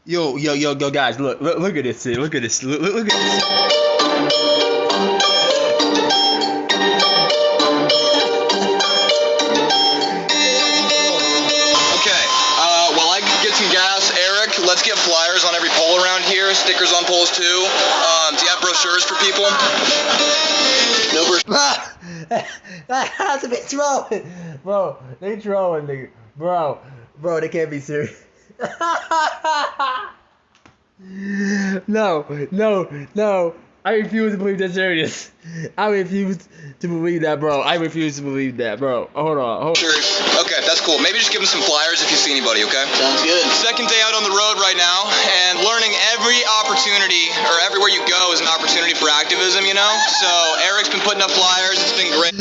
Yo, guys, look at this shit. Look at this. Look at this. Okay, while I get some gas, Eric, let's get flyers on every pole around here, stickers on poles too. Do you have brochures for people? No brochures. That has to be trolling, bro. They trolling, nigga, bro. They can't be serious. No. I refuse to believe they're serious. I refuse to believe that, bro. I refuse to believe that, bro. Hold on. Sure. Okay, that's cool. Maybe just give them some flyers if you see anybody, okay? Sounds good. Second day out on the road right now, and learning every opportunity, or everywhere you go is an opportunity for activism, you know? So Eric's been putting up flyers. It's been great.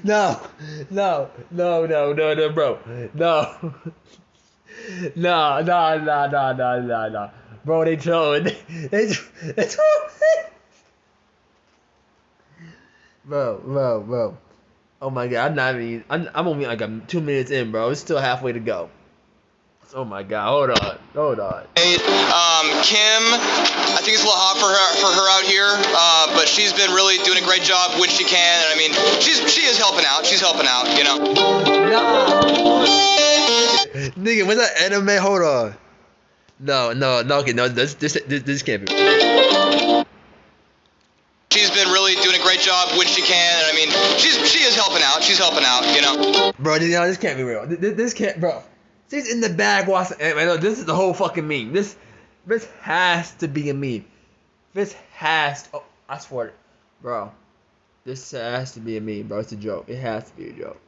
No, bro. No. No. Bro, they trolling. They trolling. Bro. Oh my god, I'm only like 2 minutes in, bro. It's still halfway to go. Oh my god, hold on. Kim, I think it's a little hot for her out here, but she's been really doing a great job when she can, and I mean, she is helping out. She's helping out, you know. Nah. Nigga, what's that anime? Hold on. No, okay, no, this can't be. She's been really doing a great job when she can, and I mean, she is helping out. She's helping out, you know. Bro, this can't be real. This can't, bro. She's in the bag watching anime. This is the whole fucking meme. This has to be a meme. Oh, I swear, bro. This has to be a meme, bro. It's a joke. It has to be a joke.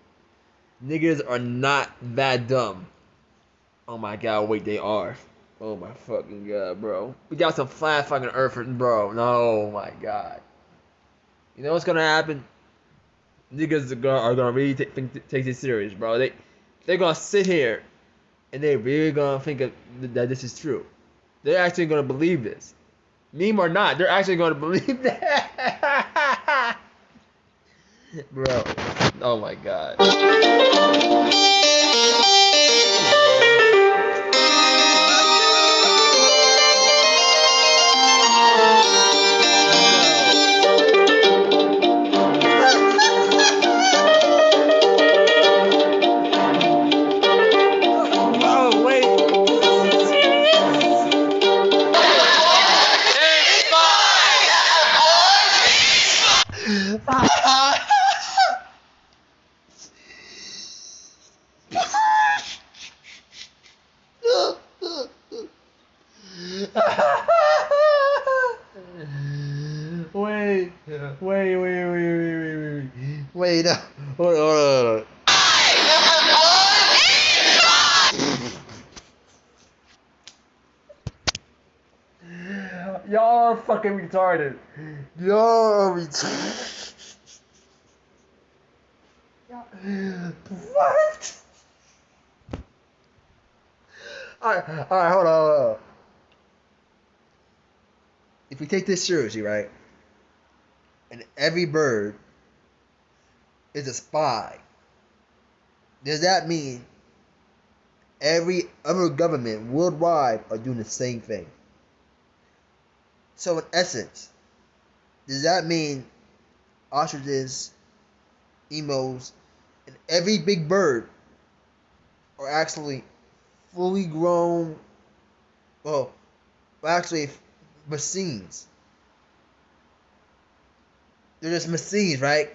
Niggas are not that dumb. Oh my god, wait, they are. Oh my fucking god, bro. We got some flat fucking earthers, bro. No, oh my god. You know what's gonna happen? Niggas are gonna really take this serious, bro. They're gonna sit here and they're really gonna think that this is true. They're actually gonna believe this. Meme or not, they're actually gonna believe that. Bro. Oh my god. Wait, hold on. Y'all are fucking retarded. Y'all are retarded. What? Alright, hold on. If we take this seriously, right? And every bird is a spy, does that mean every other government worldwide are doing the same thing? So in essence, does that mean ostriches, emos, and every big bird are actually fully grown, well, actually machines? They're just machines, right?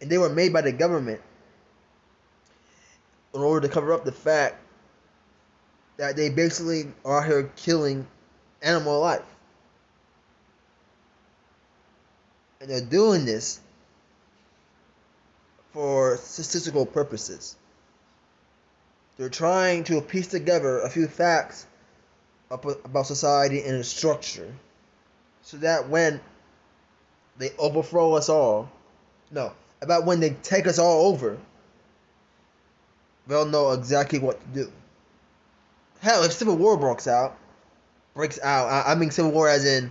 And they were made by the government in order to cover up the fact that they basically are here killing animal life. And they're doing this for statistical purposes. They're trying to piece together a few facts about society and its structure, so that when they overthrow us all, about when they take us all over, they'll know exactly what to do. Hell, if Civil War breaks out, I mean Civil War as in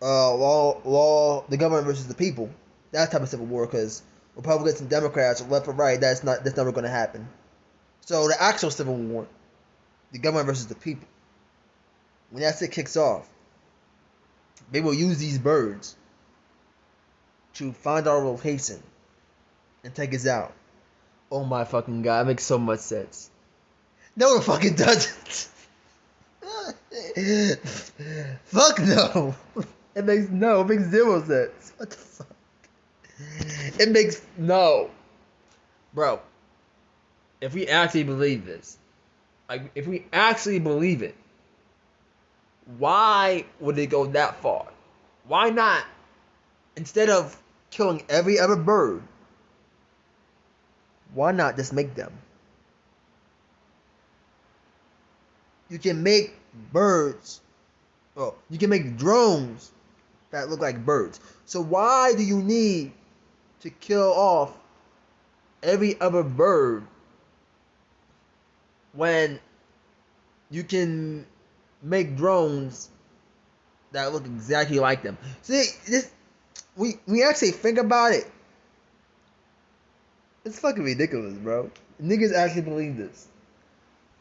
the government versus the people. that type of civil war, because Republicans and Democrats, or left or right, that's never going to happen. So the actual civil war, the government versus the people, when that shit kicks off, they will use these birds to find our location and take us out. Oh my fucking god, it makes so much sense. No, it fucking doesn't. Fuck no. It makes zero sense. What the fuck? It makes no. Bro, if we actually believe this, like if we actually believe it, why would it go that far? Why not, instead of killing every other bird, why not just make them? You can make birds, well, you can make drones that look like birds. So why do you need to kill off every other bird when you can make drones that look exactly like them? See, this we actually think about it. It's fucking ridiculous, bro. Niggas actually believe this.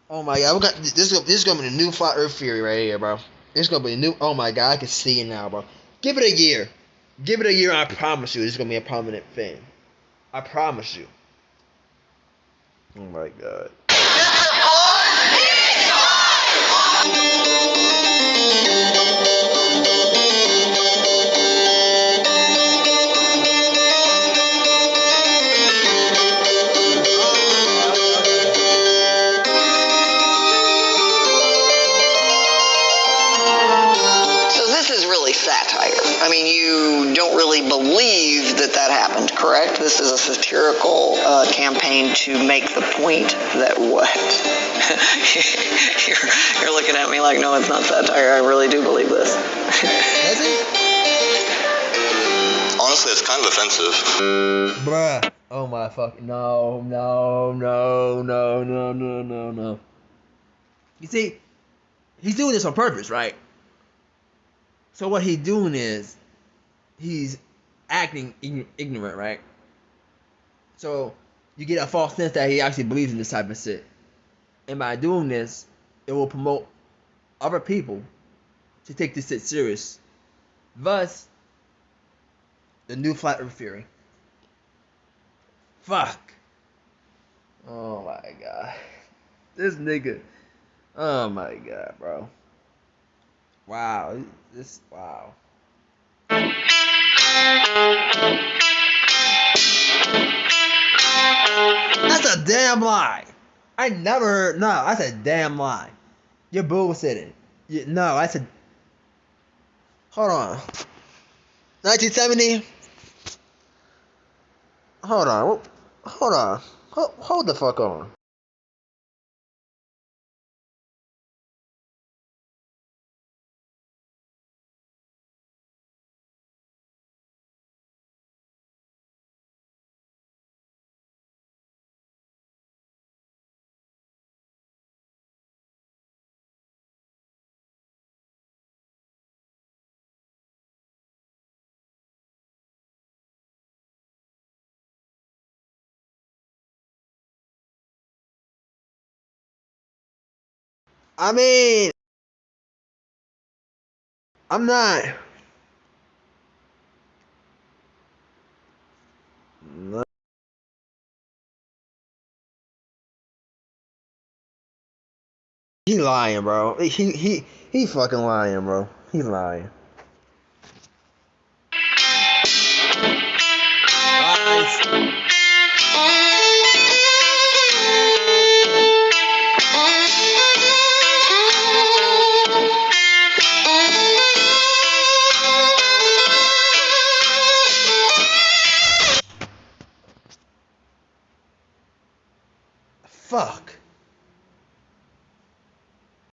Oh my god, this is gonna be the new flat Earth theory right here, bro. This is gonna be a new. Oh my god, I can see it now, bro. Give it a year. Give it a year, and I promise you, this is gonna be a prominent thing. I promise you. Oh my god. I mean, you don't really believe that happened, correct? This is a satirical campaign to make the point that what? you're looking at me like, no, it's not satire. I really do believe this. Is it? Honestly, it's kind of offensive. Bruh. Oh my fucking no. You see, he's doing this on purpose, right? So what he's doing is he's acting ignorant, right? So you get a false sense that he actually believes in this type of shit. And by doing this, it will promote other people to take this shit serious. Thus, the new flat earth theory. Fuck. Oh my god. This nigga. Oh my god, bro. Wow. Wow. That's a damn lie. I never heard. No, that's a damn lie. You're bullshitting. No, that's a. Hold on. 1970? Hold on. Hold on. Hold the fuck on. I mean, I'm not. He lying, bro. He fucking lying, bro. He lying. Lies. Fuck.